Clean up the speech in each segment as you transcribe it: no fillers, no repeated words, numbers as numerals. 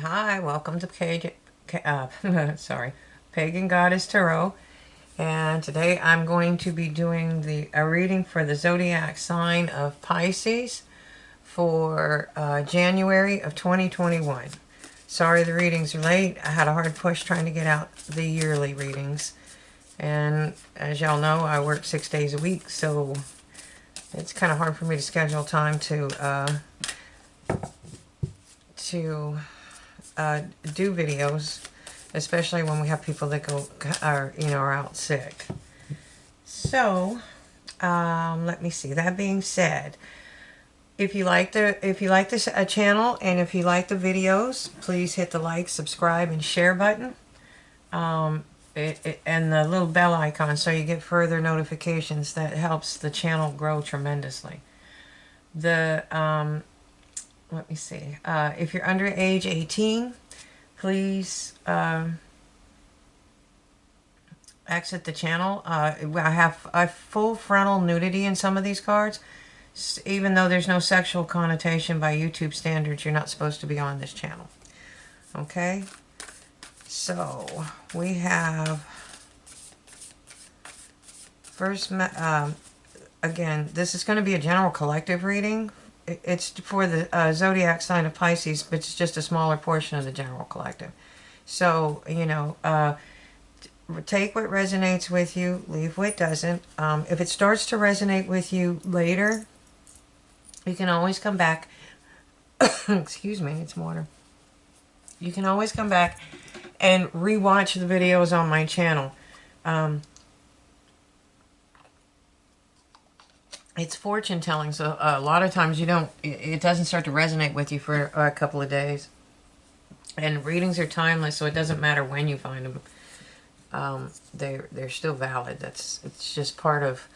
Hi, welcome to sorry, Pagan Goddess Tarot. And today I'm going to be doing a reading for the zodiac sign of Pisces for January of 2021. Sorry the readings are late. I had a hard push trying to get out the yearly readings. And as y'all know, I work 6 days a week, so it's kind of hard for me to schedule time to do videos, especially when we have people that are out sick. So, let me see. That being said, if you like this channel and if you like the videos, please hit the like, subscribe, and share button, and the little bell icon so you get further notifications. That helps the channel grow tremendously. Let me see. If you're under age 18, please exit the channel. I have a full frontal nudity in some of these cards. Even though there's no sexual connotation by YouTube standards, you're not supposed to be on this channel. Okay? So, we have first, again, this is going to be a general collective reading. It's for the zodiac sign of Pisces, but it's just a smaller portion of the general collective. So, take what resonates with you, leave what doesn't. If it starts to resonate with you later, you can always come back. Excuse me, it's water. You can always come back and rewatch the videos on my channel. It's fortune telling, so a lot of times it doesn't start to resonate with you for a couple of days. And readings are timeless, so it doesn't matter when you find them. They're still valid. It's just part of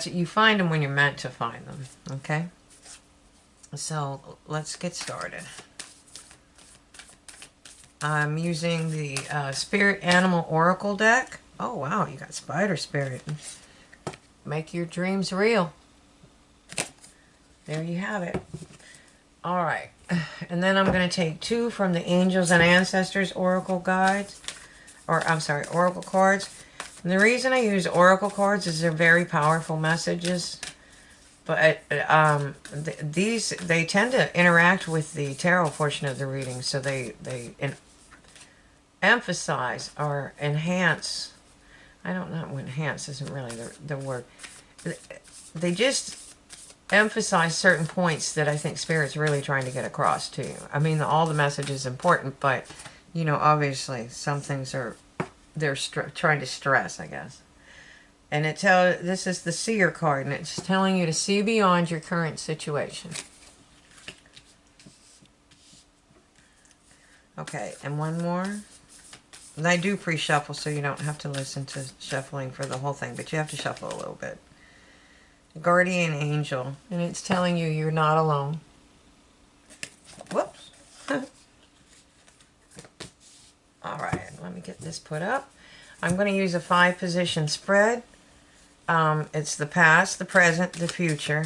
you find them when you're meant to find them. Okay, so let's get started. I'm using the Spirit Animal Oracle deck. Oh wow, you got Spider Spirit. Make your dreams real. There you have it. All right. And then I'm going to take two from the Angels and Ancestors Oracle Guides. Or, I'm sorry, Oracle cards. And the reason I use Oracle cards is they're very powerful messages. But they tend to interact with the tarot portion of the reading. So they emphasize or enhance. I don't know, enhance isn't really the word. They just emphasize certain points that I think Spirit's really trying to get across to you. I mean, all the message is important, but, obviously some things they're trying to stress, I guess. And this is the Seer card, and it's telling you to see beyond your current situation. Okay, and one more. And I do pre-shuffle, so you don't have to listen to shuffling for the whole thing, but you have to shuffle a little bit. Guardian Angel, and it's telling you you're not alone. Whoops. All right, let me get this put up. I'm going to use a 5-position spread. It's the past, the present, the future,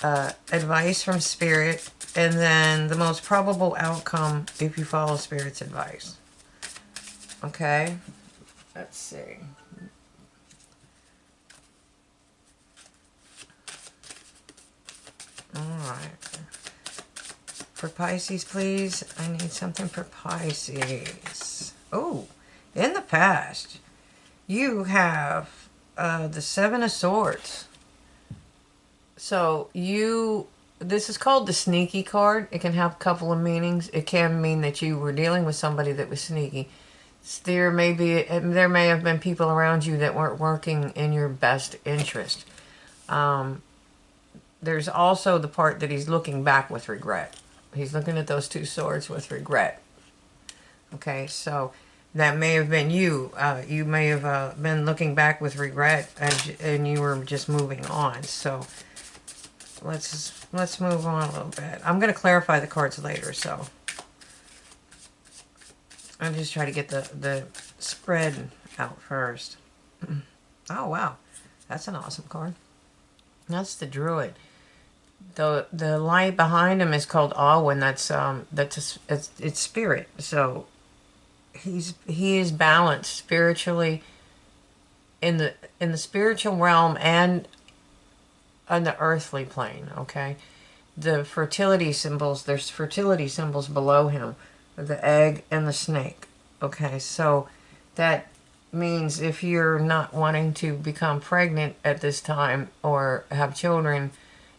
advice from Spirit, and then the most probable outcome if you follow Spirit's advice. Okay, let's see. Alright. For Pisces, please. I need something for Pisces. Oh, in the past, you have the 7 of Swords. So this is called the sneaky card. It can have a couple of meanings. It can mean that you were dealing with somebody that was sneaky. There may have been people around you that weren't working in your best interest. There's also the part that he's looking back with regret. He's looking at those 2 swords with regret. Okay, so that may have been you. You may have been looking back with regret, and you were just moving on. So let's move on a little bit. I'm going to clarify the cards later, so I'll just try to get the spread out first. Oh wow, that's an awesome card. That's the Druid. The light behind him is called Alwyn. It's spirit. So he is balanced spiritually in the spiritual realm and on the earthly plane. Okay, there's fertility symbols below him, the egg and the snake. Okay, so that means if you're not wanting to become pregnant at this time or have children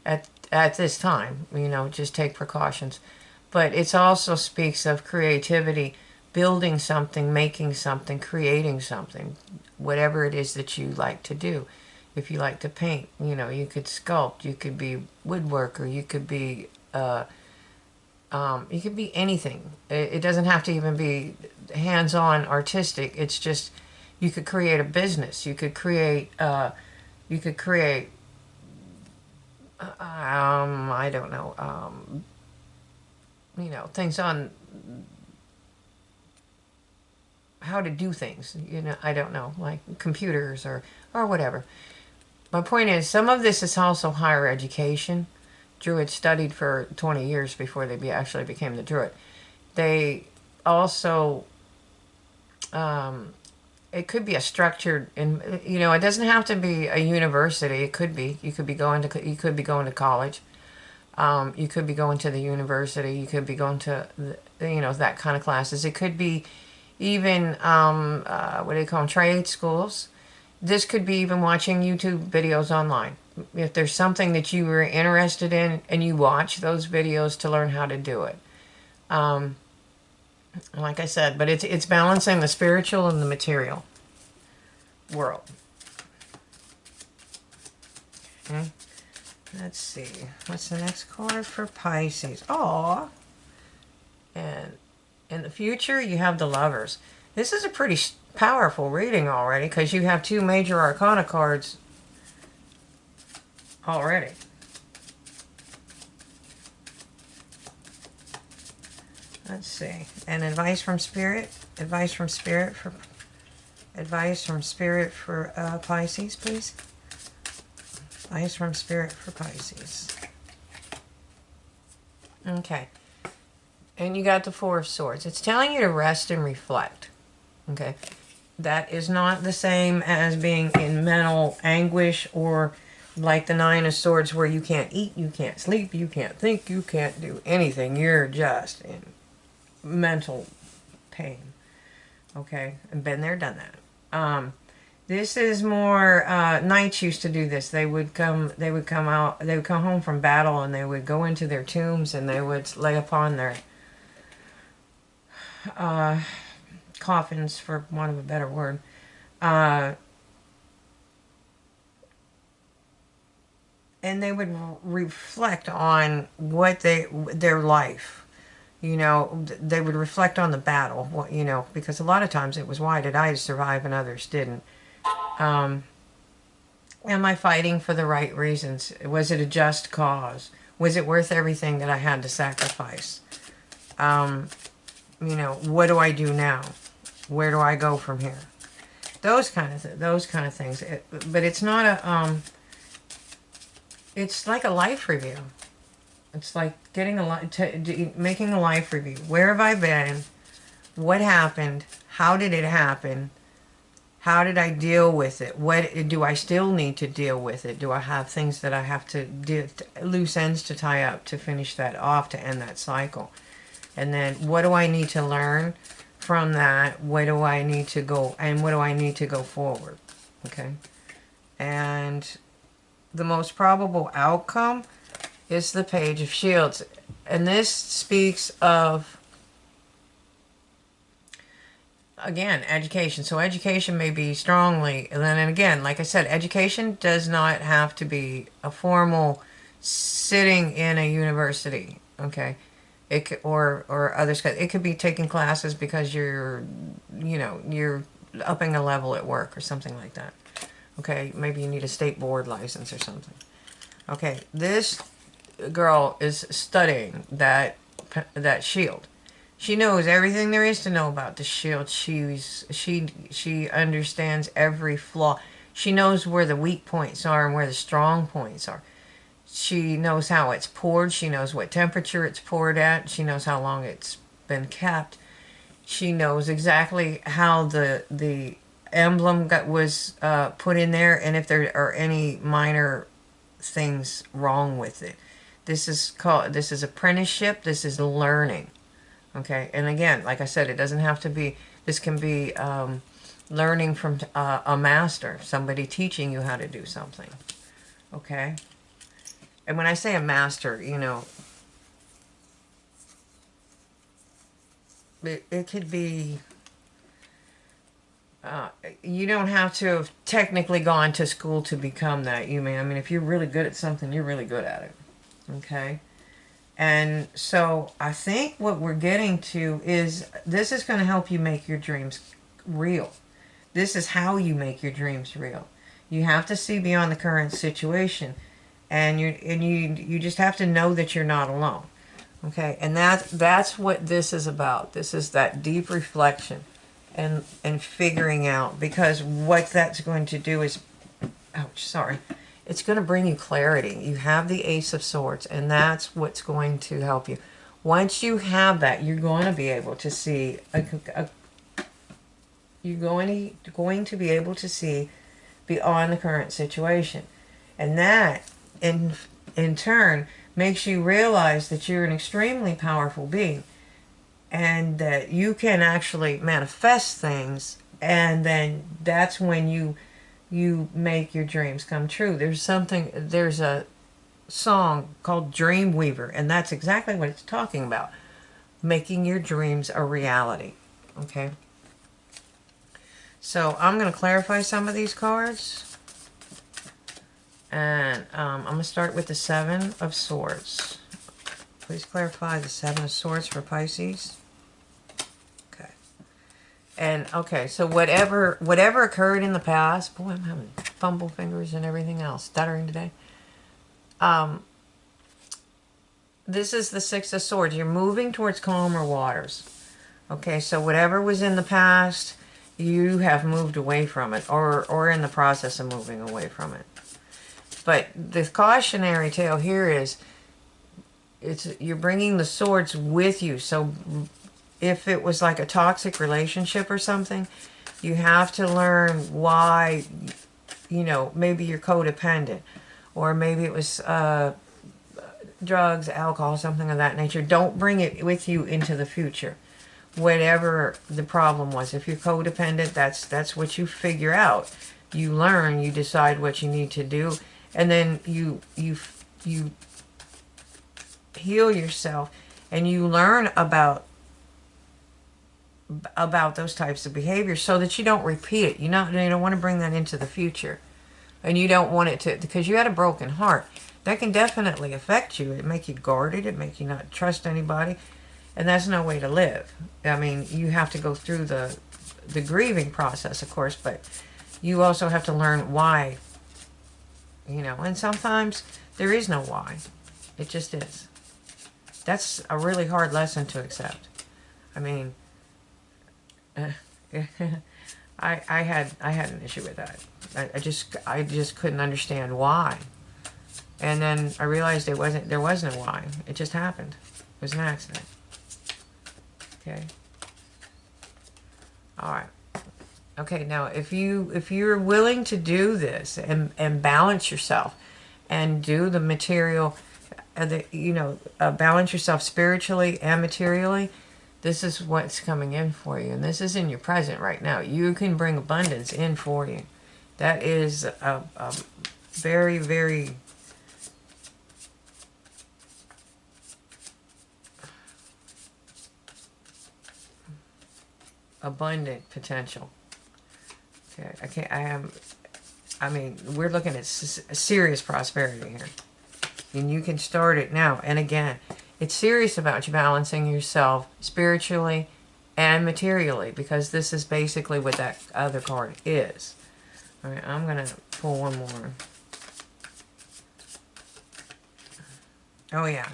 at this time, just take precautions. But it also speaks of creativity, building something, making something, creating something, whatever it is that you like to do. If you like to paint, you could sculpt, you could be woodworker, you could be anything. It doesn't have to even be hands-on artistic. It's just you could create a business. You could create I don't know, things on how to do things. I don't know, like computers or whatever. My point is, some of this is also higher education. Druids studied for 20 years before they actually became the Druid. They also, it could be a structured, it doesn't have to be a university. It could be. You could be going to college. You could be going to the university. You could be going to, that kind of classes. It could be even, what do they call them, trade schools. This could be even watching YouTube videos online. If there's something that you were interested in and you watch those videos to learn how to do it. Like I said, but it's balancing the spiritual and the material world. Okay. Let's see. What's the next card for Pisces? Aw. And in the future, you have the Lovers. This is a pretty powerful reading already because you have two major arcana cards already. Let's see. And advice from Spirit. Advice from Spirit for Pisces, please. Advice from Spirit for Pisces. Okay. And you got the Four of Swords. It's telling you to rest and reflect. Okay. That is not the same as being in mental anguish or like the Nine of Swords where you can't eat, you can't sleep, you can't think, you can't do anything. You're just in mental pain. Okay. I've been there, done that. This is more, knights used to do this. They would come home from battle and they would go into their tombs and they would lay upon their coffins, for want of a better word, and they would reflect on their life. They would reflect on the battle, because a lot of times it was, why did I survive and others didn't? Am I fighting for the right reasons? Was it a just cause? Was it worth everything that I had to sacrifice? What do I do now? Where do I go from here? Those kind of things. But it's not a it's like a life review. It's like making a life review. Where have I been? What happened? How did it happen? How did I deal with it? What do I still need to deal with it? Do I have things that I have to do, loose ends to tie up to finish that off, to end that cycle? And then what do I need to learn from that? What do I need to go, and what do I need to go forward? Okay. And the most probable outcome is the Page of Shields. And this speaks of, again, education. So education may be strongly, and then again, like I said, education does not have to be a formal sitting in a university, okay? Or others, it could be taking classes because you're upping a level at work or something like that. Okay, maybe you need a state board license or something. Okay, this girl is studying that shield. She knows everything there is to know about the shield. She understands every flaw. She knows where the weak points are and where the strong points are. She knows how it's poured. She knows what temperature it's poured at. She knows how long it's been kept. She knows exactly how the emblem was put in there, and if there are any minor things wrong with it. This is apprenticeship. This is learning. Okay, and again, like I said, it doesn't have to be. This can be learning from a master, somebody teaching you how to do something. Okay, and when I say a master, you know, it could be. You don't have to have technically gone to school to become that. I mean, if you're really good at something, you're really good at it. Okay. And so I think what we're getting to is this is going to help you make your dreams real. This is how you make your dreams real. You have to see beyond the current situation, and you just have to know that you're not alone. Okay? And that's what this is about. This is that deep reflection and figuring out, because what that's going to do is, ouch, sorry, it's going to bring you clarity. You have the Ace of Swords, and that's what's going to help you. Once you have that, you're going to be able to see you're going to be able to see beyond the current situation, and that in turn makes you realize that you're an extremely powerful being, and that you can actually manifest things, and then that's when you make your dreams come true. There's a song called Dreamweaver, and that's exactly what it's talking about. Making your dreams a reality. Okay? So I'm going to clarify some of these cards. And I'm going to start with the Seven of Swords. Please clarify the Seven of Swords for Pisces. Okay. And okay, so whatever occurred in the past, boy, I'm having fumble fingers and everything else, stuttering today. This is the Six of Swords. You're moving towards calmer waters. Okay, so whatever was in the past, you have moved away from it, or in the process of moving away from it. But the cautionary tale here is, you're bringing the swords with you. So if it was like a toxic relationship or something, you have to learn why, maybe you're codependent, or maybe it was drugs, alcohol, something of that nature. Don't bring it with you into the future. Whatever the problem was, if you're codependent, that's what you figure out. You learn, you decide what you need to do, and then you heal yourself, and you learn about those types of behaviors so that you don't repeat it. You don't want to bring that into the future, and you don't want it to, because you had a broken heart. That can definitely affect you. It make you guarded. It make you not trust anybody, and that's no way to live. I mean, you have to go through the grieving process, of course, but you also have to learn why. And sometimes there is no why. It just is. That's a really hard lesson to accept. I mean, I had an issue with that. I just couldn't understand why. And then I realized there was no why. It just happened. It was an accident. Okay. All right. Okay, now if you're willing to do this and balance yourself and do the material, balance yourself spiritually and materially, this is what's coming in for you, and this is in your present right now. You can bring abundance in for you. That is a very, very abundant potential. Okay, I mean, we're looking at serious prosperity here. And you can start it now. And again, it's serious about you balancing yourself spiritually and materially, because this is basically what that other card is. All right, I'm going to pull one more. Oh, yeah.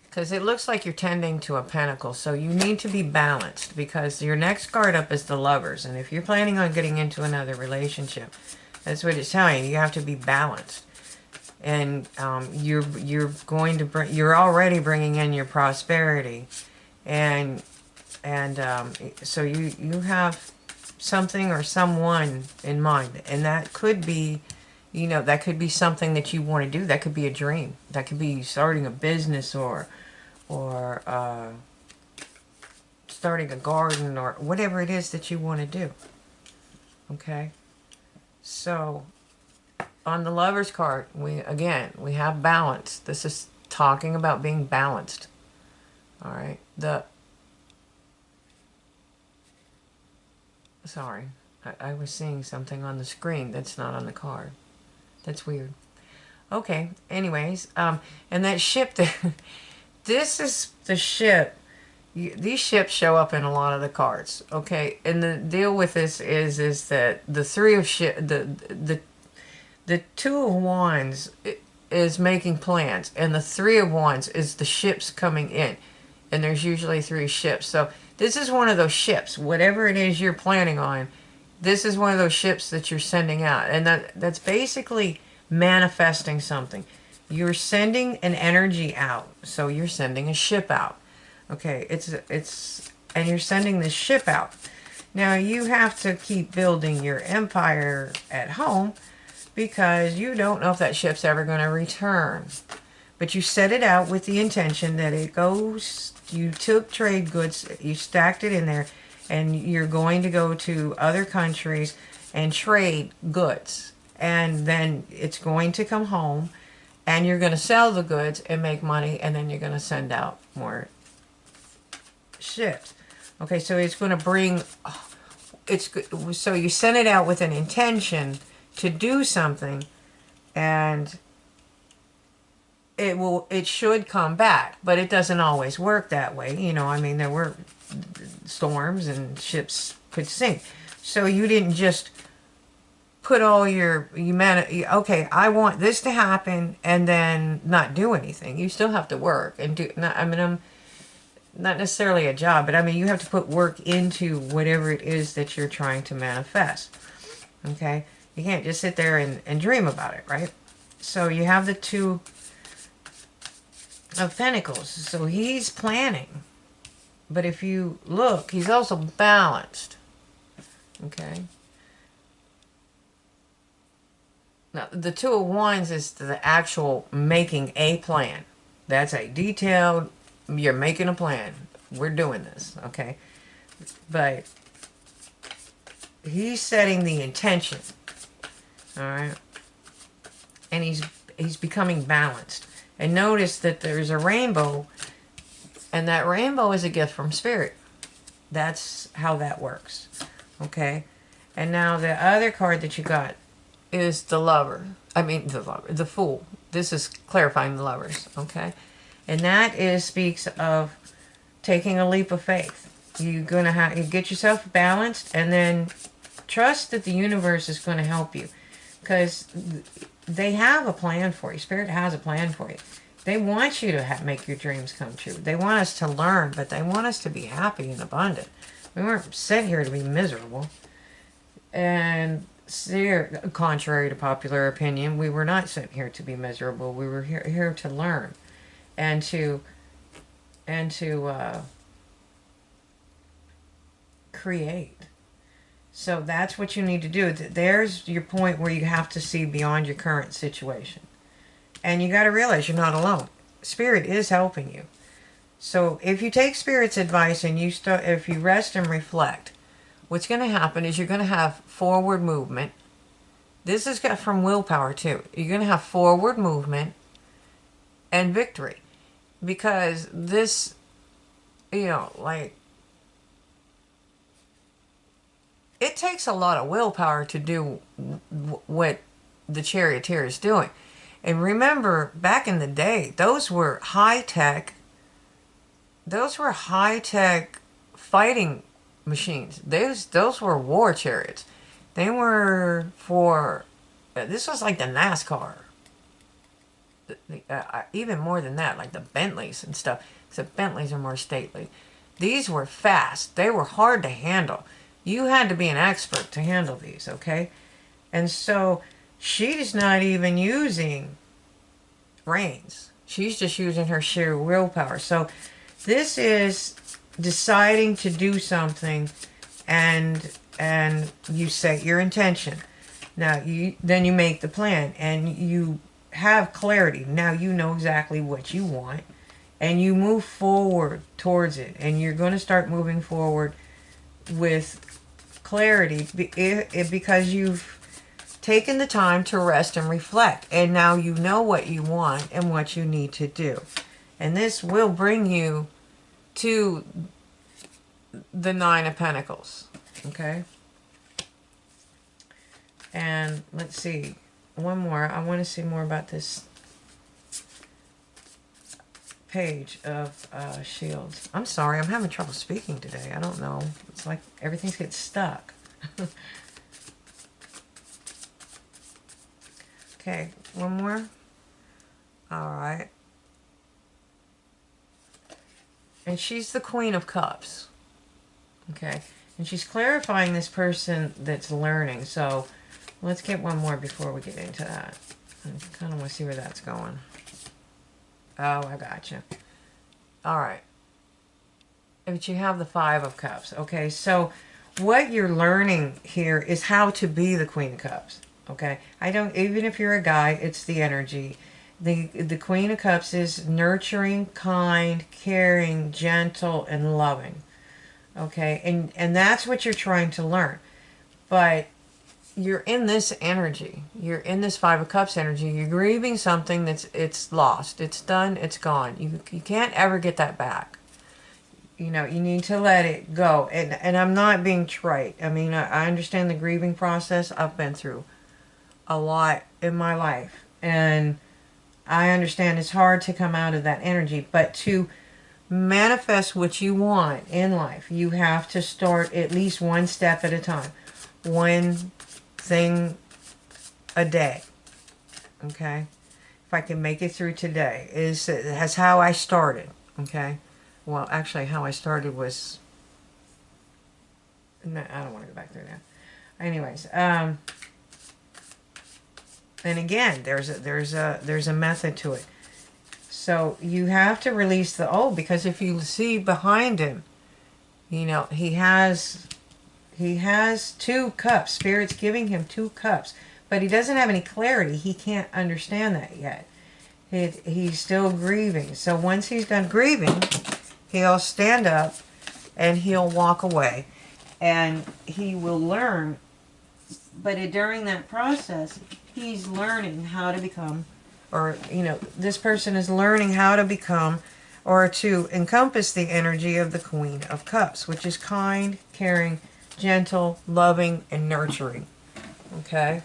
Because it looks like you're tending to a pentacle, so you need to be balanced, because your next card up is the Lovers. And if you're planning on getting into another relationship, that's what it's telling you. You have to be balanced. and you're going to bring, you're already bringing in your prosperity, and so you have something or someone in mind, and that could be, you know, that could be something that you want to do. That could be a dream. That could be starting a business, or starting a garden, or whatever it is that you want to do. Okay, so on the Lover's card, we have balance. This is talking about being balanced. All right, sorry, I was seeing something on the screen that's not on the card. That's weird. Okay, anyways, and that ship, this is the ship. These ships show up in a lot of the cards, okay? And the deal with this is that the three of ship, the two of wands is making plans, and the three of wands is the ships coming in, and there's usually three ships. So this is one of those ships. Whatever it is you're planning on, this is one of those ships that you're sending out, and that's basically manifesting something. You're sending an energy out, so you're sending a ship out. Okay, and you're sending this ship out. Now you have to keep building your empire at home, because you don't know if that ship's ever going to return. But you set it out with the intention that it goes, you took trade goods, you stacked it in there, and you're going to go to other countries and trade goods. And then it's going to come home, and you're going to sell the goods and make money, and then you're going to send out more ships. Okay, so it's going to bring, so you send it out with an intention to do something, and it should come back, but it doesn't always work that way. You know, I mean, there were storms and ships could sink. So you didn't just put all your humanity, okay, I want this to happen, and then not do anything. You still have to work and do, I mean, I'm not necessarily a job, but I mean, you have to put work into whatever it is that you're trying to manifest. Okay? You can't just sit there and dream about it, right? So you have the Two of Pentacles. So he's planning. But if you look, he's also balanced. Okay? Now, the Two of Wands is the actual making a plan. That's a detailed, you're making a plan. We're doing this, okay? But he's setting the intention. All right, and he's becoming balanced. And notice that there's a rainbow, and that rainbow is a gift from Spirit. That's how that works. Okay, and now the other card that you got is the Lover. I mean the Fool. This is clarifying the Lovers. Okay, and that speaks of taking a leap of faith. You're gonna you get yourself balanced, and then trust that the universe is going to help you. Because they have a plan for you. Spirit has a plan for you. They want you to make your dreams come true. They want us to learn, but they want us to be happy and abundant. We weren't sent here to be miserable. And contrary to popular opinion, we were not sent here to be miserable. We were here to learn and to create. So that's what you need to do. There's your point where you have to see beyond your current situation. And you got to realize you're not alone. Spirit is helping you. So if you take Spirit's advice and if you rest and reflect, what's going to happen is you're going to have forward movement. This is from willpower too. You're going to have forward movement and victory. Because this, you know, like, it takes a lot of willpower to do what the Charioteer is doing. And remember, back in the day, those were high-tech fighting machines. Those were war chariots. They were for, this was like the NASCAR. Even more than that, like the Bentleys and stuff. Except Bentleys are more stately. These were fast. They were hard to handle. You had to be an expert to handle these, okay? And so she's not even using reins. She's just using her sheer willpower. So this is deciding to do something, and you set your intention. Now then you make the plan and you have clarity. Now you know exactly what you want and you move forward towards it, and you're going to start moving forward with clarity because you've taken the time to rest and reflect, and now you know what you want and what you need to do, and this will bring you to the Nine of Pentacles. Okay, and let's see one more. I want to see more about this Page of Shields. I'm sorry, I'm having trouble speaking today. I don't know. It's like everything's getting stuck. Okay, one more. All right. And she's the Queen of Cups. Okay. And she's clarifying this person that's learning. So let's get one more before we get into that. I kind of want to see where that's going. Oh, I gotcha. All right. But you have the Five of Cups. Okay, so what you're learning here is how to be the Queen of Cups. Okay, I don't, even if you're a guy, it's the energy. The Queen of Cups is nurturing, kind, caring, gentle, and loving. Okay, and that's what you're trying to learn. But you're in this energy. You're in this Five of Cups energy. You're grieving something it's lost. It's done. It's gone. You can't ever get that back. You know, you need to let it go. And I'm not being trite. I mean, I understand the grieving process. I've been through a lot in my life. And I understand it's hard to come out of that energy. But to manifest what you want in life, you have to start at least one step at a time. One thing a day. Okay? If I can make it through today. That's how I started. Okay? Well, actually, how I started was... No, I don't want to go back there now. Anyways, and again, there's a method to it. So you have to release the old, because if you see behind him, you know, he has 2 cups. Spirit's giving him 2 cups, but he doesn't have any clarity. He can't understand that yet. He's still grieving. So once he's done grieving, he'll stand up and he'll walk away, and he will learn. But during that process, he's learning how to become, or, you know, this person is learning how to become, or to encompass the energy of the Queen of Cups, which is kind, caring, gentle, loving, and nurturing. Okay?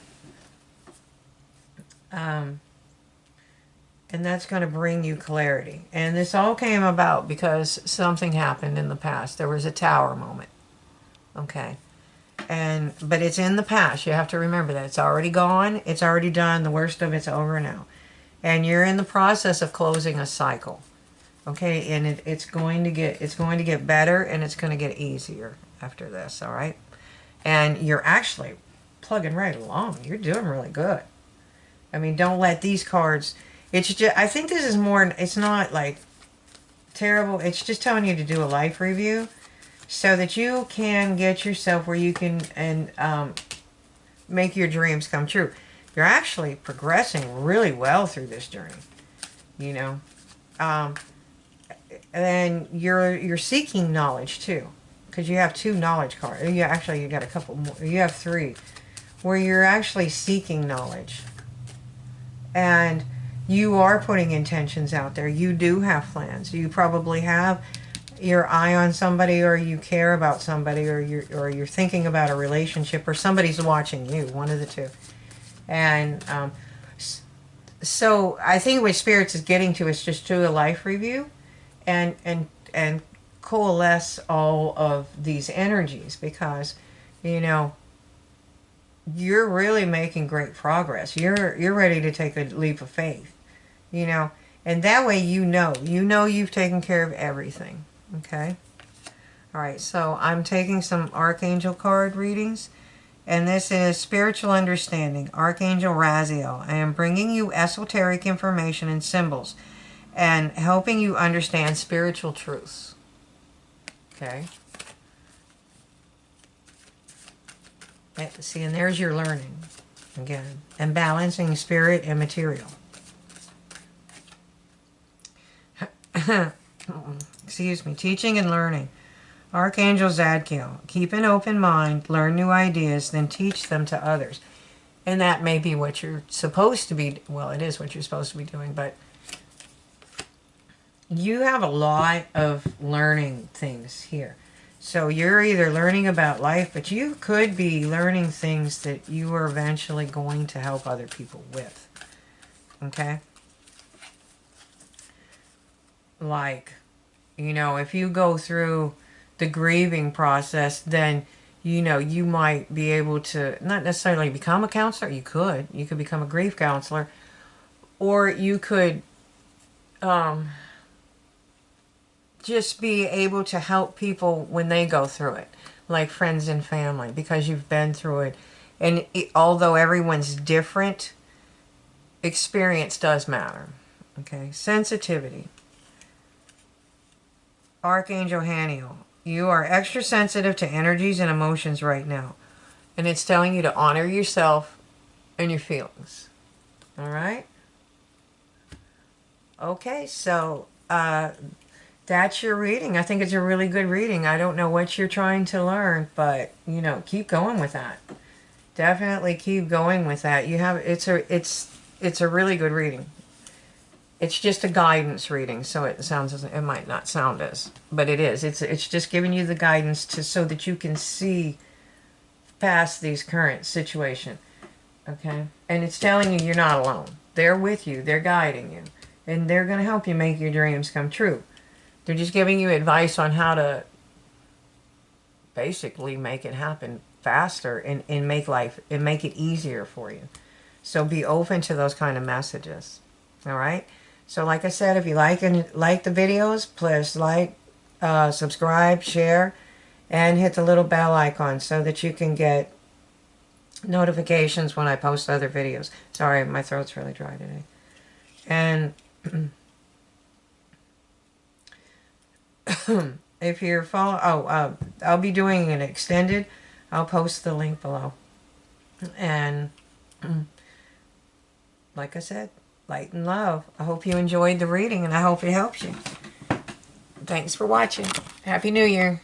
And that's going to bring you clarity. And this all came about because something happened in the past. There was a tower moment. Okay? But it's in the past. You have to remember that. It's already gone. It's already done. The worst of it's over now. And you're in the process of closing a cycle. Okay? And it's going to get better, and it's going to get easier after this, all right? And you're actually plugging right along. You're doing really good. I mean, don't let these cards... It's just, I think this is more, it's not like terrible. It's just telling you to do a life review so that you can get yourself where you can make your dreams come true. You're actually progressing really well through this journey, you know. And you're seeking knowledge too, because you have 2 knowledge cards. You got a couple more. You have 3 where you're actually seeking knowledge. And you are putting intentions out there. You do have plans. You probably have your eye on somebody, or you care about somebody, or you're thinking about a relationship, or somebody's watching you. One of the 2. And so I think what Spirits is getting to is just do a life review, and coalesce all of these energies, because, you know, you're really making great progress. You're ready to take a leap of faith. You know, and that way you know you've taken care of everything. Okay? All right, so I'm taking some Archangel card readings, And this is Spiritual Understanding, Archangel Raziel. I am bringing you esoteric information and symbols and helping you understand spiritual truths. Okay? See, and there's your learning again. And balancing spirit and material. Excuse me. Teaching and learning. Archangel Zadkiel. Keep an open mind, learn new ideas, then teach them to others. And that may be what you're supposed to be, well, it is what you're supposed to be doing, but you have a lot of learning things here. So you're either learning about life, but you could be learning things that you are eventually going to help other people with. Okay? Like, you know, if you go through the grieving process, then, you know, you might be able to not necessarily become a counselor. You could become a grief counselor, or you could just be able to help people when they go through it, like friends and family, because you've been through it. And although everyone's different, experience does matter. Okay, sensitivity. Archangel Haniel. You are extra sensitive to energies and emotions right now. And it's telling you to honor yourself and your feelings. All right? Okay, so that's your reading. I think it's a really good reading. I don't know what you're trying to learn, but, you know, keep going with that. Definitely keep going with that. You have it's a really good reading. It's just a guidance reading, so it might not sound as, but it is. It's just giving you the guidance so that you can see past these current situation. Okay? And it's telling you you're not alone. They're with you. They're guiding you. And they're going to help you make your dreams come true. They're just giving you advice on how to basically make it happen faster and make it easier for you. So be open to those kind of messages. All right? So like I said, if you like the videos, please like, subscribe, share, and hit the little bell icon so that you can get notifications when I post other videos. Sorry, my throat's really dry today. And if you're I'll be doing an extended. I'll post the link below. And like I said, light and love. I hope you enjoyed the reading, and I hope it helps you. Thanks for watching. Happy New Year.